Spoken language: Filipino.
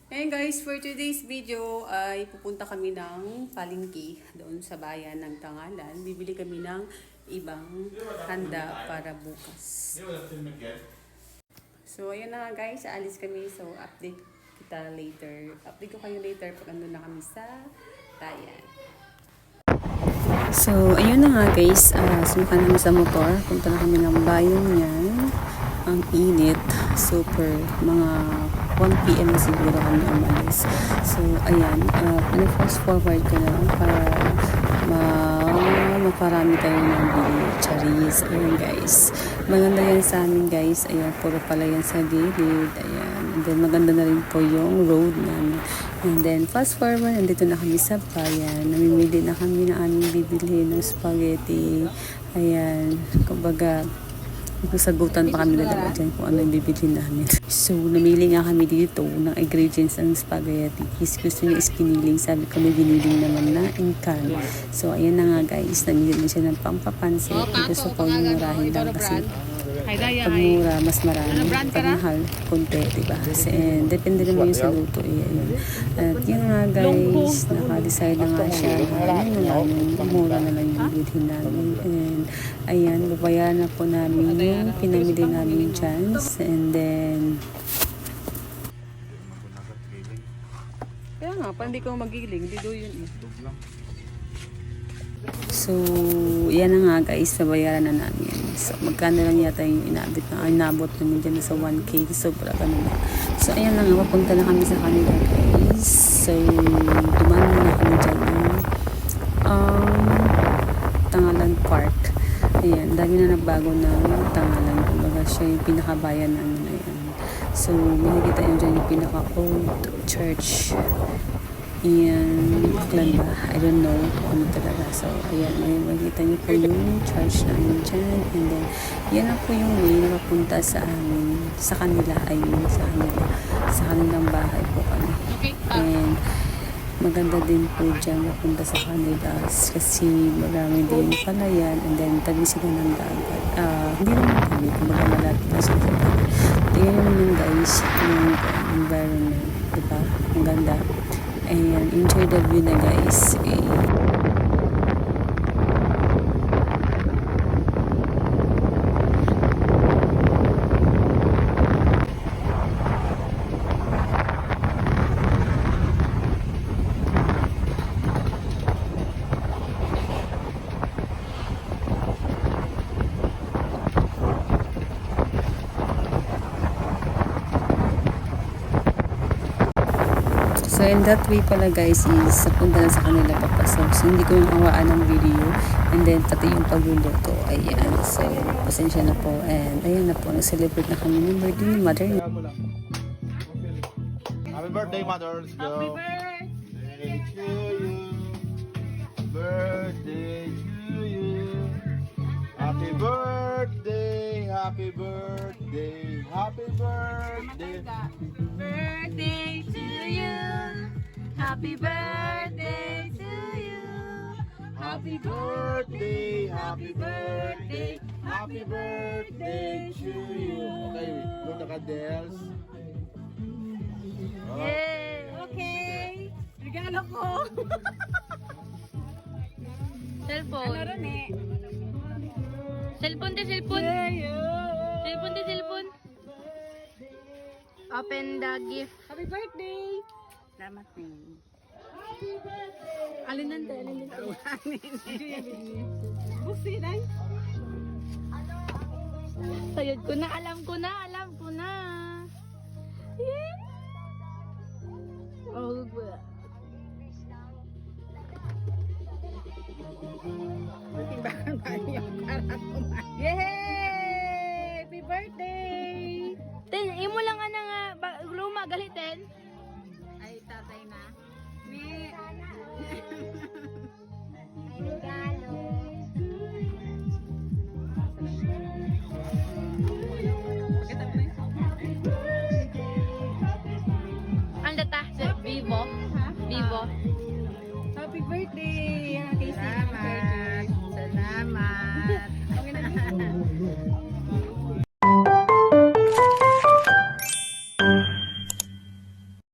Hey guys, for today's video ay pupunta kami ng palengke doon sa bayan ng Tangalan. Bibili kami ng ibang handa para bukas. So ayun na nga guys, aalis kami. So update kita later. Update ko kayo later pag andun na kami sa Tayan. So ayun na nga guys, sumakan namin sa motor. Punta na kami ng bayan niyan. Ang init, super, mga 1 PM na siguro kami umalis. So, ayan, fast forward ko na para maparami tayo ng bili. Charis, ayan guys. Maganda yan sa amin guys. Ayan, puro pala yan sa gilid. Ayan, and then maganda na rin po yung road namin. And then, fast forward, andito na kami sa bayan. Namimili na kami na aming bibili ng spaghetti. Ayan, kumbaga, sagutan pa kami dalawa dyan kung ano yung bibili namin. So, namili nga kami dito ng ingredients ng spaghetti. Gusto niya is kiniling. Sabi ko may giniling naman na in can. So, ayan na nga guys. Namili siya ng pampapansin. Gusto ko yung murahin lang kasi pag mura, mas marami. Pag mahal, konti, diba? And depende naman yung sa luto. Ayan. At yun nga guys, naka-decide na nga siya. Ayan na lang, yung mura na lang yung bilhin namin. And ayan, babayaran na po namin yung pinamili namin chance. And then kaya nga, pa hindi ko magiling. Dito yun eh. So, yan na nga guys, nabayaran na namin. So, magkano lang yata yung inabot namin dyan sa 1K. Sobra ganun na. So, ayan na nga, papunta na kami sa kanila guys. So, dumaan na kami dyan ng Tangalan Park. Ayan, dami na nagbago na Tangalan. Kumbaga siya yung pinakabayan namin na yan. So, makikita nyo dyan yung pinaka-old church. Ayan, Aklan ba? I don't know kung ano talaga. So, ayan, makikita nyo po yung church namin dyan. And then, yan na po yung way na mapunta sa amin. Sa kanila, ay sa kanila. Sa kanilang bahay po kami. And, maganda din po dyan mapunta sa kanila kasi marami din palayan and then tabi sila ng dagat. Hindi naman tabi, kumbaga malapit na sila sa dagat. Tingnan naman guys yung environment, diba? Ang ganda. Ayan, enjoy the view na guys. So, in that way pala guys is napunta na sa kanila papasok. So, hindi ko yung awaan ng video. And then, pati yung pagluluto. Ayan. So, pasensya na po. And, ayan na po. Nag-celebrate na kami ng birthday ni Mother. Happy birthday, Mother. Let's go. Happy birthday to you. Birthday to you. Happy birthday. Happy birthday. Happy birthday. Birthday to you. Happy birthday to you. Happy birthday. Happy birthday. Happy birthday to you. Okay, go to Cadels. Yay! Okay. Regalo ko. Cellphone. Ano rin eh? Cellphone de cellphone. Cellphone de cellphone. Open the gift. Happy birthday. Salamat din. Alin nante? Alin nante? Busi na. Sayad ko na. Alam ko na. Alam ko na. Yeah. Oh, good. Yay! Happy birthday! Ten, imo lang nga luma galitin. Ay, tatay na. May regalo. Ang data sa Vivo. Vivo. Happy birthday! Salamat! Salamat!